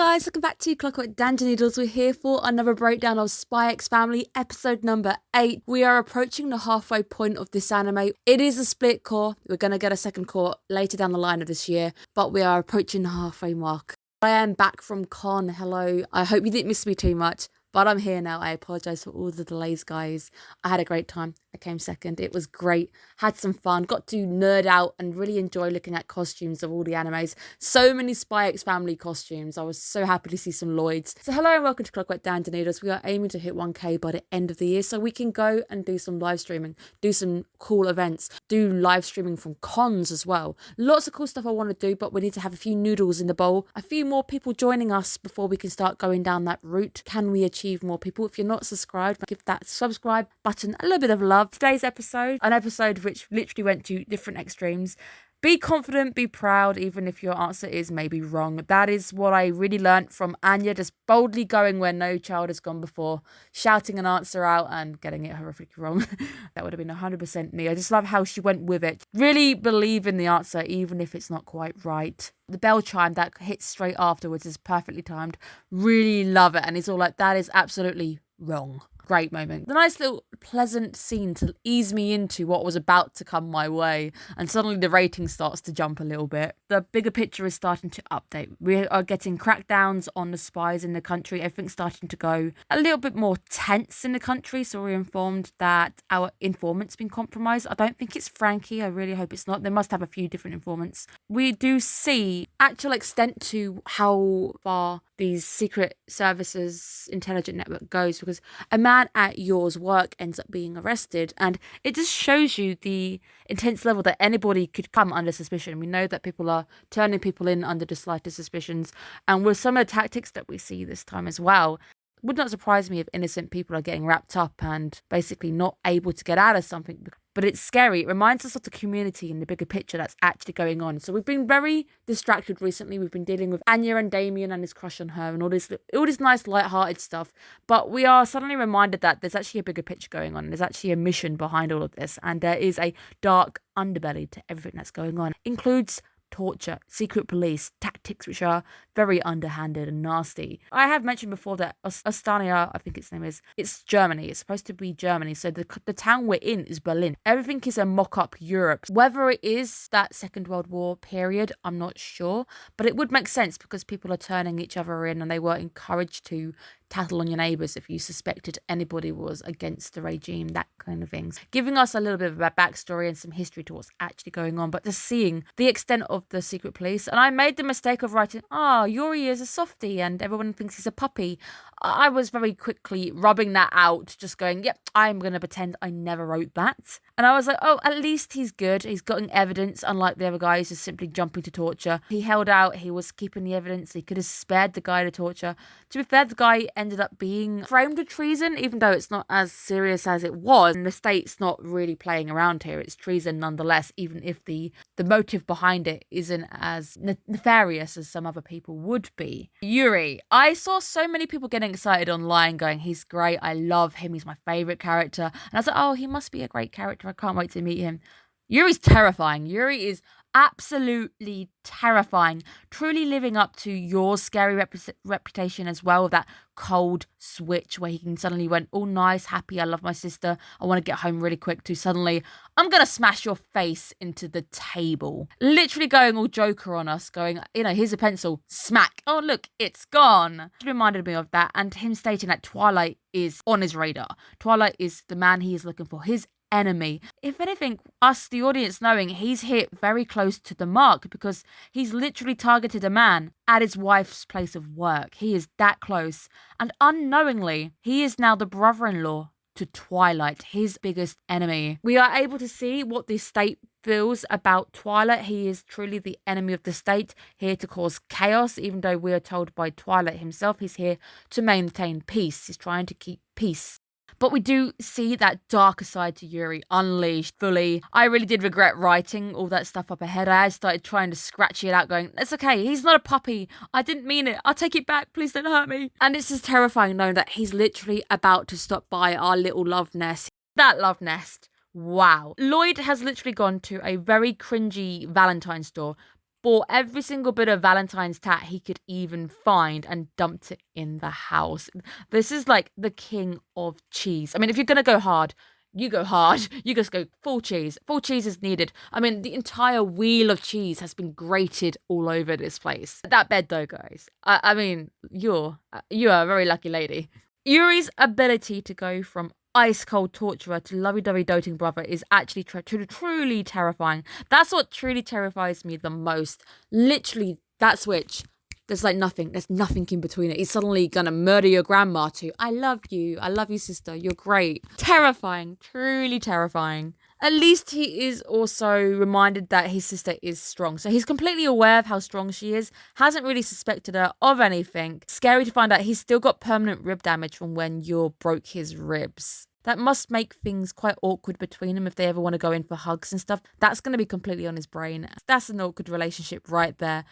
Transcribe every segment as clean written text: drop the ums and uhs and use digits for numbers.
guys, welcome back to Clockwork Noodles. We're here for another breakdown of Spy X Family episode number 8. We are approaching the halfway point of this anime. It is a split core. We're going to get a second core later down the line of this year, but we are approaching the halfway mark. I am back from con. Hello. I hope you didn't miss me too much, but I'm here now. I apologise for all the delays, guys. I had a great time. I came second. It was great. Had some fun. Got to nerd out and really enjoy looking at costumes of all the animes. So many Spy X Family costumes. I was so happy to see some Lloyds. So hello and welcome to Clockwork Noodles. We are aiming to hit 1k by the end of the year so we can go and do some live streaming, do some cool events, do live streaming from cons as well. Lots of cool stuff I want to do, but we need to have a few noodles in the bowl. A few more people joining us before we can start going down that route. Can we achieve more people? If you're not subscribed, give that subscribe button a little bit of love. Today's episode, an episode which literally went to different extremes. Be confident, be proud, even if your answer is maybe wrong. That is what I really learnt from Anya, just boldly going where no child has gone before, shouting an answer out and getting it horrifically wrong. That would have been 100% me. I just love how she went with it. Really believe in the answer, even if it's not quite right. The bell chime that hits straight afterwards is perfectly timed. Really love it. And it's all like, that is absolutely wrong. Great moment. The nice little pleasant scene to ease me into what was about to come my way, and suddenly the rating starts to jump a little bit. The bigger picture is starting to update. We are getting crackdowns on the spies in the country. Everything's starting to go a little bit more tense in the country, so we're informed that our informant's been compromised. I don't think it's Frankie. I really hope it's not. They must have a few different informants. We do see actual extent to how far these secret services intelligent network goes, because a man at yours work ends up being arrested, and it just shows you the intense level that anybody could come under suspicion. We know that people are turning people in under the slightest suspicions, and with some of the tactics that we see this time as well, would not surprise me if innocent people are getting wrapped up and basically not able to get out of something. But it's scary. It reminds us of the community and the bigger picture that's actually going on. So we've been very distracted recently. We've been dealing with Anya and Damien and his crush on her and all this nice light-hearted stuff. But we are suddenly reminded that there's actually a bigger picture going on. There's actually a mission behind all of this. And there is a dark underbelly to everything that's going on. It includes torture, secret police, tactics which are very underhanded and nasty. I have mentioned before that Ostania, I think its name is, it's Germany. It's supposed to be Germany. So the town we're in is Berlin. Everything is a mock-up Europe. Whether it is that Second World War period, I'm not sure. But it would make sense because people are turning each other in and they were encouraged to tattle on your neighbours if you suspected anybody was against the regime, that kind of things. Giving us a little bit of a backstory and some history to what's actually going on, but just seeing the extent of the secret police. And I made the mistake of writing, Yuri is a softie and everyone thinks he's a puppy. I was very quickly rubbing that out, just going, yep, I'm going to pretend I never wrote that. And I was like, at least he's good. He's gotten evidence, unlike the other guy who's just simply jumping to torture. He held out. He was keeping the evidence. He could have spared the guy the torture. To be fair, the guy ended up being framed with treason, even though it's not as serious as it was. And the state's not really playing around here. It's treason nonetheless, even if the motive behind it isn't as nefarious as some other people would be. Yuri. I saw so many people getting excited online going, he's great. I love him. He's my favourite character. And I was like, he must be a great character. I can't wait to meet him. Yuri's terrifying. Yuri is absolutely terrifying, truly living up to your scary reputation as well, that cold switch where he can suddenly went all nice, happy, I love my sister, I want to get home really quick, to suddenly I'm gonna smash your face into the table, literally going all Joker on us, going, here's a pencil, smack, oh look, it's gone. It reminded me of that, and him stating that Twilight is on his radar. Twilight is the man he is looking for, his enemy. If anything, us, the audience, knowing he's hit very close to the mark because he's literally targeted a man at his wife's place of work. He is that close. And unknowingly, he is now the brother-in-law to Twilight, his biggest enemy. We are able to see what the state feels about Twilight. He is truly the enemy of the state, here to cause chaos, even though we are told by Twilight himself he's here to maintain peace. He's trying to keep peace. But we do see that darker side to Yuri unleashed fully. I really did regret writing all that stuff up ahead. I had started trying to scratch it out going, it's okay, he's not a puppy. I didn't mean it. I'll take it back. Please don't hurt me. And it's just terrifying knowing that he's literally about to stop by our little love nest. That love nest. Wow. Lloyd has literally gone to a very cringy Valentine store, bought every single bit of Valentine's tat he could even find and dumped it in the house. This is like the king of cheese. I mean, if you're going to go hard, you go hard. You just go full cheese. Full cheese is needed. I mean, the entire wheel of cheese has been grated all over this place. That bed though, guys. I mean, you are a very lucky lady. Yuri's ability to go from ice cold torturer to lovey-dovey doting brother is actually truly terrifying. That's what truly terrifies me the most. Literally, that switch. There's like nothing. There's nothing in between it. He's suddenly gonna murder your grandma too. I love you. I love you, sister. You're great. Terrifying. Truly terrifying. At least he is also reminded that his sister is strong. So he's completely aware of how strong she is. Hasn't really suspected her of anything. Scary to find out he's still got permanent rib damage from when you broke his ribs. That must make things quite awkward between them if they ever want to go in for hugs and stuff. That's going to be completely on his brain. That's an awkward relationship right there.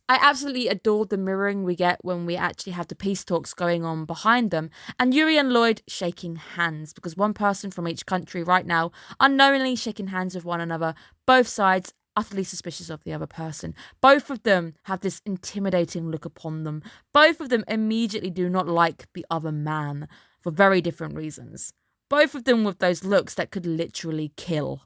I absolutely adored the mirroring we get when we actually have the peace talks going on behind them, and Yuri and Lloyd shaking hands, because one person from each country right now unknowingly shaking hands with one another, both sides utterly suspicious of the other person. Both of them have this intimidating look upon them. Both of them immediately do not like the other man for very different reasons. Both of them with those looks that could literally kill.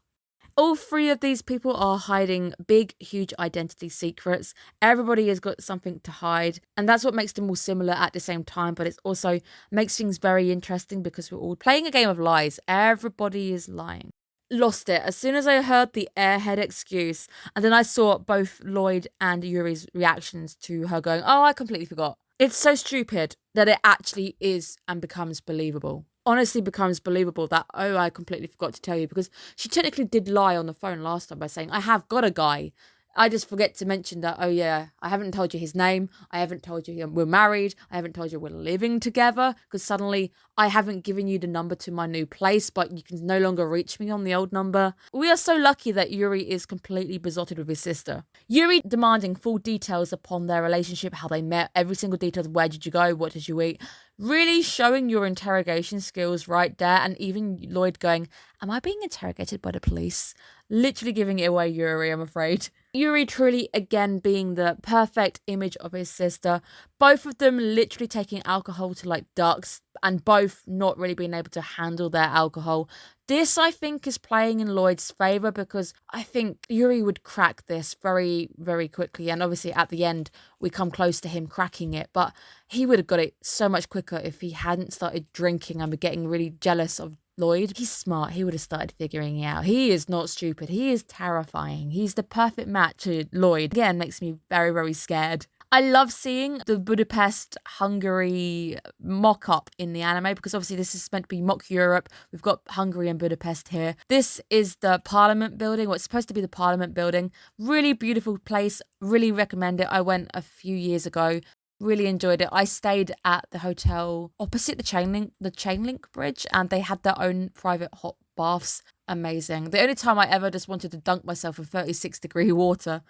All three of these people are hiding big, huge identity secrets. Everybody has got something to hide, and that's what makes them all similar at the same time, but it also makes things very interesting because we're all playing a game of lies. Everybody is lying. Lost it as soon as I heard the airhead excuse, and then I saw both Lloyd and Yuri's reactions to her going, "Oh, I completely forgot." It's so stupid that it actually is and becomes believable. Honestly becomes believable that, "Oh, I completely forgot to tell you," because she technically did lie on the phone last time by saying, "I have got a guy. I just forget to mention that, oh yeah, I haven't told you his name. I haven't told you we're married. I haven't told you we're living together, because suddenly I haven't given you the number to my new place, but you can no longer reach me on the old number." We are so lucky that Yuri is completely besotted with his sister. Yuri demanding full details upon their relationship, how they met, every single detail. Where did you go? What did you eat? Really showing your interrogation skills right there. And even Lloyd going, "Am I being interrogated by the police?" Literally giving it away, Yuri, I'm afraid. Yuri truly, again, being the perfect image of his sister. Both of them literally taking alcohol to like ducks, and both not really being able to handle their alcohol. This, I think, is playing in Lloyd's favour, because I think Yuri would crack this very, very quickly. And obviously at the end, we come close to him cracking it. But he would have got it so much quicker if he hadn't started drinking and getting really jealous of Lloyd. He's smart. He would have started figuring it out. He is not stupid. He is terrifying. He's the perfect match to Lloyd. Again, makes me very, very scared. I love seeing the Budapest, Hungary mock-up in the anime, because obviously this is meant to be mock Europe. We've got Hungary and Budapest here. This is the Parliament building, what's supposed to be the Parliament building. Really beautiful place. Really recommend it. I went a few years ago. Really enjoyed it. I stayed at the hotel opposite the chain link bridge, and they had their own private hot baths. Amazing. The only time I ever just wanted to dunk myself in 36-degree water.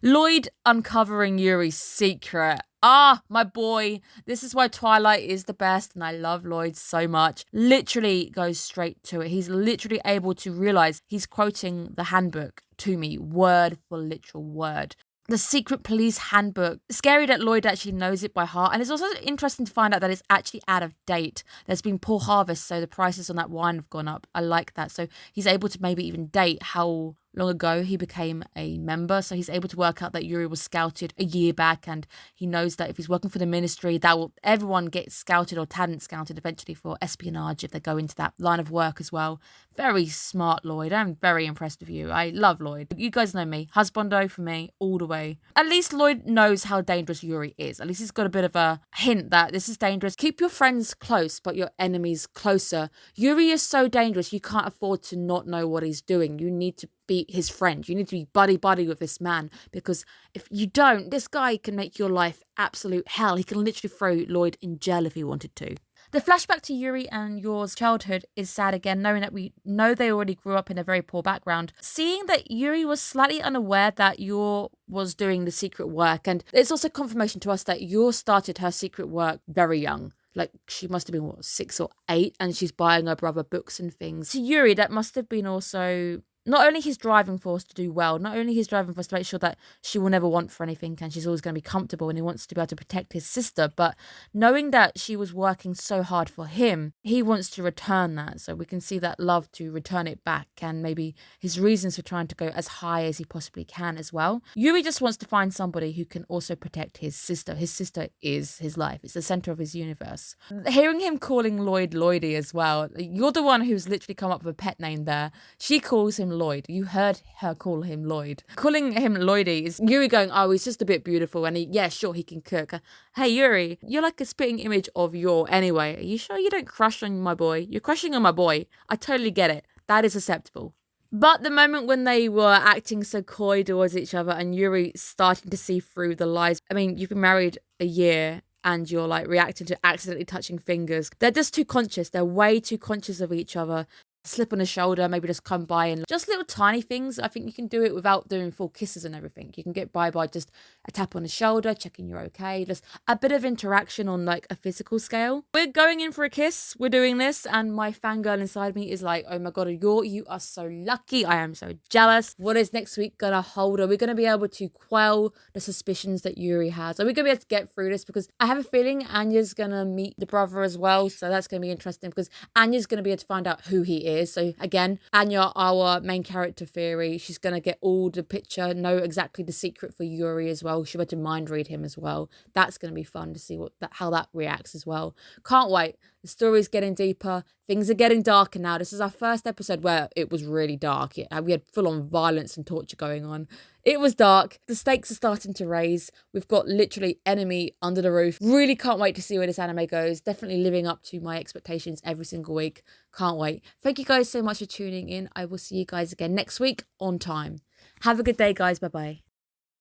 Lloyd uncovering Yuri's secret. Ah, my boy. This is why Twilight is the best, and I love Lloyd so much. Literally goes straight to it. He's literally able to realise he's quoting the handbook to me, word for literal word. The secret police handbook. Scary that Lloyd actually knows it by heart. And it's also interesting to find out that it's actually out of date. There's been poor harvest, so the prices on that wine have gone up. I like that. So he's able to maybe even date how long ago he became a member. So he's able to work out that Yuri was scouted a year back, and he knows that if he's working for the ministry, that will everyone get scouted or talent scouted eventually for espionage if they go into that line of work as well. Very smart, Lloyd. I'm very impressed with you. I love Lloyd. You guys know me. Husbando for me all the way. At least Lloyd knows how dangerous Yuri is. At least he's got a bit of a hint that this is dangerous. Keep your friends close, but your enemies closer. Yuri is so dangerous, you can't afford to not know what he's doing. You need to be his friend. You need to be buddy with this man, because if you don't, this guy can make your life absolute hell. He can literally throw Lloyd in jail if he wanted to. The flashback to Yuri and Yor's childhood is sad again, knowing that we know they already grew up in a very poor background. Seeing that Yuri was slightly unaware that Yor was doing the secret work, and it's also confirmation to us that Yor started her secret work very young. Like, she must have been, 6 or 8, and she's buying her brother books and things. To Yuri, that must have been also not only his driving force to do well, not only his driving force to make sure that she will never want for anything and she's always going to be comfortable, and he wants to be able to protect his sister, but knowing that she was working so hard for him, he wants to return that. So we can see that love to return it back, and maybe his reasons for trying to go as high as he possibly can as well. Yuri just wants to find somebody who can also protect his sister. His sister is his life. It's the center of his universe. Hearing him calling Lloyd Lloydie as well, you're the one who's literally come up with a pet name there. She calls him Lloyd. You heard her call him Lloyd. Calling him Lloydie is Yuri going, oh, he's just a bit beautiful, and yeah, sure, he can cook. Hey, Yuri, you're like a spitting image of your anyway. Are you sure you don't crush on my boy? You're crushing on my boy. I totally get it. That is acceptable. But the moment when they were acting so coy towards each other and Yuri starting to see through the lies, I mean, you've been married a year and you're like reacting to accidentally touching fingers. They're just too conscious. They're way too conscious of each other. Slip on the shoulder, maybe just come by, and just little tiny things. I think you can do it without doing full kisses and everything. You can get by just a tap on the shoulder, checking you're okay, just a bit of interaction on like a physical scale. We're going in for a kiss, we're doing this, and my fangirl inside me is like, oh my god, you are so lucky. I am so jealous. What is next week gonna hold? Are we gonna be able to quell the suspicions that Yuri has? Are we gonna be able to get through this? Because I have a feeling Anya's gonna meet the brother as well, so that's gonna be interesting, because Anya's gonna be able to find out who he is. So again, Anya, our main character theory, she's going to get all the picture, know exactly the secret for Yuri as well. She'll be able to mind read him as well. That's going to be fun to see how that reacts as well. Can't wait. The story's getting deeper. Things are getting darker now. This is our first episode where it was really dark. We had full-on violence and torture going on. It was dark. The stakes are starting to raise. We've got literally enemy under the roof. Really can't wait to see where this anime goes. Definitely living up to my expectations every single week. Can't wait. Thank you guys so much for tuning in. I will see you guys again next week on time. Have a good day, guys. Bye-bye.